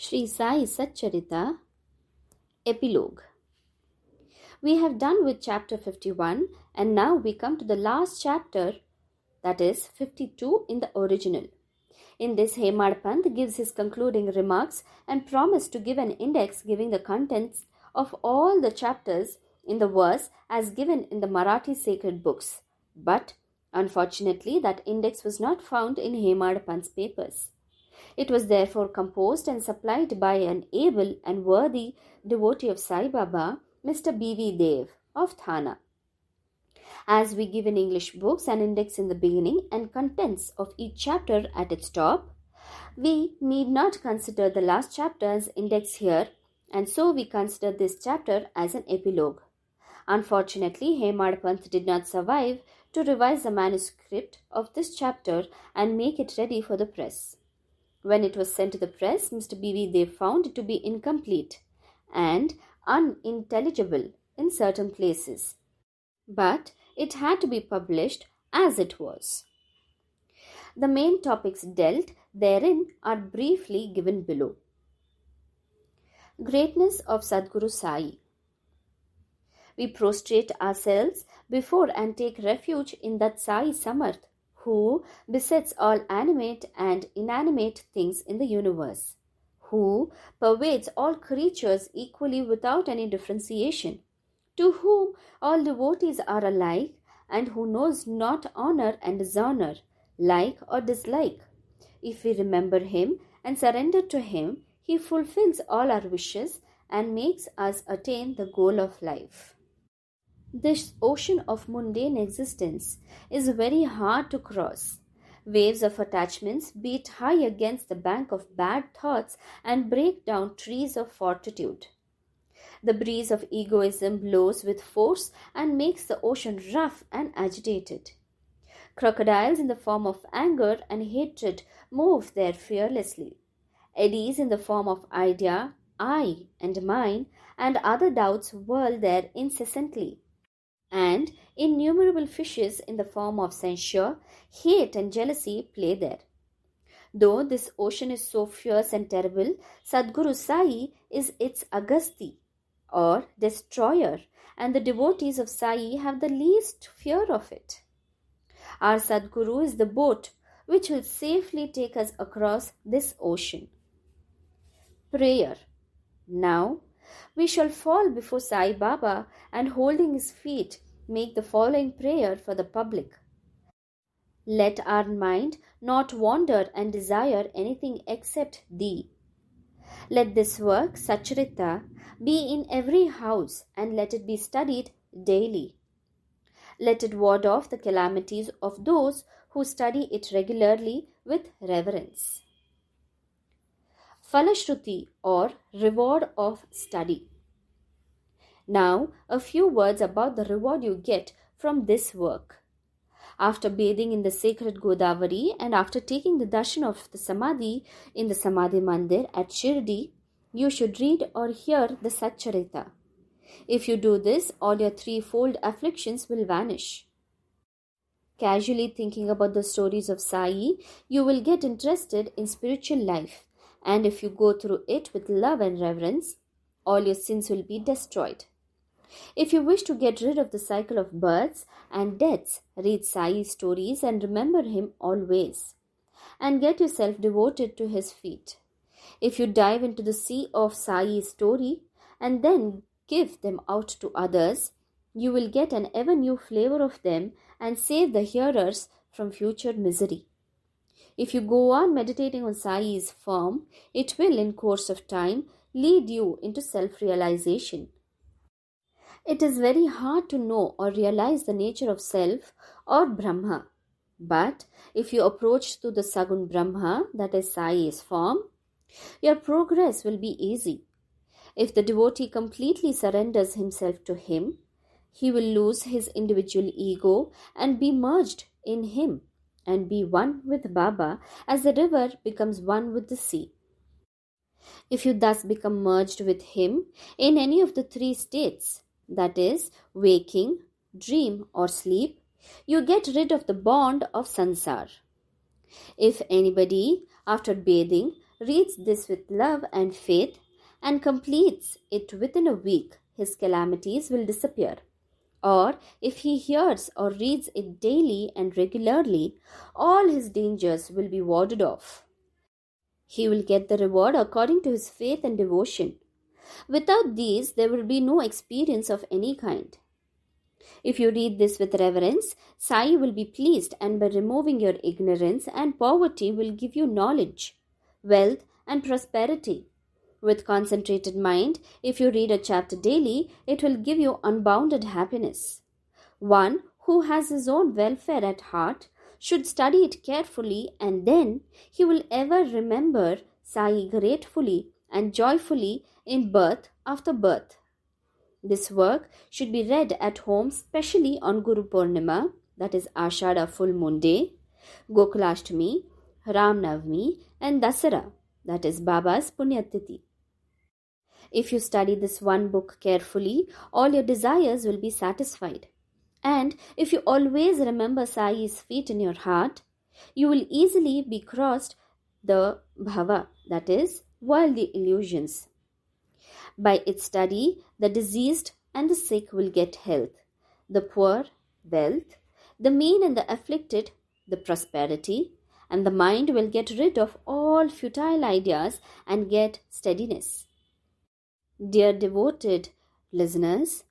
Sri Sai Satcharita Epilogue. We have done with chapter 51 and now we come to the last chapter, that is 52 in the original. In this, Hemad Pant gives his concluding remarks and promised to give an index giving the contents of all the chapters in the verse as given in the Marathi sacred books. But unfortunately, that index was not found in Hemad Pant's papers. It was therefore composed and supplied by an able and worthy devotee of Sai Baba, Mr. B.V. Dev of Thana. As we give in English books an index in the beginning and contents of each chapter at its top, we need not consider the last chapter's index here, and so we consider this chapter as an epilogue. Unfortunately, Hemad Pant did not survive to revise the manuscript of this chapter and make it ready for the press. When it was sent to the press, Mr. B.V. Dev found it to be incomplete and unintelligible in certain places. But it had to be published as it was. The main topics dealt therein are briefly given below. Greatness of Sadguru Sai. We prostrate ourselves before and take refuge in that Sai Samarth, who besets all animate and inanimate things in the universe, who pervades all creatures equally without any differentiation, to whom all devotees are alike, and who knows not honor and dishonor, like or dislike. If we remember him and surrender to him, he fulfills all our wishes and makes us attain the goal of life. This ocean of mundane existence is very hard to cross. Waves of attachments beat high against the bank of bad thoughts and break down trees of fortitude. The breeze of egoism blows with force and makes the ocean rough and agitated. Crocodiles in the form of anger and hatred move there fearlessly. Eddies in the form of idea, I and mine, and other doubts whirl there incessantly. And innumerable fishes in the form of censure, hate and jealousy play there. Though this ocean is so fierce and terrible, Sadguru Sai is its Agasti or destroyer, and the devotees of Sai have the least fear of it. Our Sadguru is the boat which will safely take us across this ocean. Prayer. Now, we shall fall before Sai Baba and holding his feet make the following prayer for the public. Let our mind not wander and desire anything except Thee. Let this work, Satcharita, be in every house and let it be studied daily. Let it ward off the calamities of those who study it regularly with reverence. Falashruti or reward of study. Now, a few words about the reward you get from this work. After bathing in the sacred Godavari and after taking the darshan of the Samadhi in the Samadhi Mandir at Shirdi, you should read or hear the Satcharita. If you do this, all your threefold afflictions will vanish. Casually thinking about the stories of Sai, you will get interested in spiritual life, and if you go through it with love and reverence, all your sins will be destroyed. If you wish to get rid of the cycle of births and deaths, read Sai's stories and remember him always, and get yourself devoted to his feet. If you dive into the sea of Sai's story and then give them out to others, you will get an ever new flavor of them and save the hearers from future misery. If you go on meditating on Sai's form, it will in course of time lead you into self-realization. It is very hard to know or realize the nature of self or Brahma. But if you approach to the Sagun Brahma, that is Sai's form, your progress will be easy. If the devotee completely surrenders himself to him, he will lose his individual ego and be merged in him and be one with Baba as the river becomes one with the sea. If you thus become merged with him in any of the three states, that is, waking, dream or sleep, you get rid of the bond of sansar. If anybody, after bathing, reads this with love and faith and completes it within a week, his calamities will disappear. Or if he hears or reads it daily and regularly, all his dangers will be warded off. He will get the reward according to his faith and devotion. Without these, there will be no experience of any kind. If you read this with reverence, Sai will be pleased, and by removing your ignorance and poverty will give you knowledge, wealth and prosperity. With concentrated mind, if you read a chapter daily, it will give you unbounded happiness. One who has his own welfare at heart should study it carefully, and then he will ever remember Sai gratefully and joyfully in birth after birth. This work should be read at home, specially on Guru Purnima, that is Ashada full moon day, Gokulashtami, Ram Navami, and Dasara, that is Baba's Punyatithi. If you study this one book carefully, all your desires will be satisfied. And if you always remember Sai's feet in your heart, you will easily be crossed the bhava, that is, worldly illusions. By its study, the diseased and the sick will get health, the poor, wealth, the mean and the afflicted, the prosperity, and the mind will get rid of all futile ideas and get steadiness. Dear devoted listeners,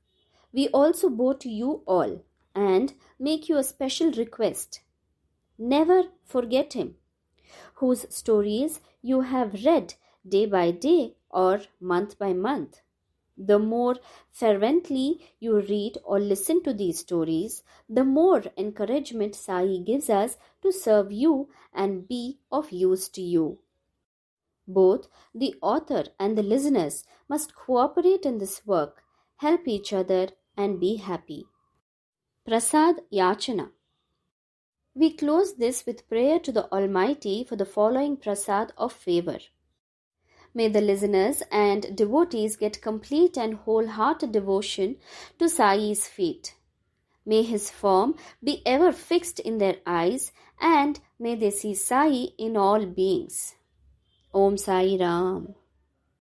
we also bow to you all and make you a special request. Never forget him, whose stories you have read day by day or month by month. The more fervently you read or listen to these stories, the more encouragement Sai gives us to serve you and be of use to you. Both the author and the listeners must cooperate in this work, help each other, and be happy. Prasad Yachana. We close this with prayer to the Almighty for the following prasad of favor. May the listeners and devotees get complete and wholehearted devotion to Sai's feet. May his form be ever fixed in their eyes, and may they see Sai in all beings. Om Sai Ram.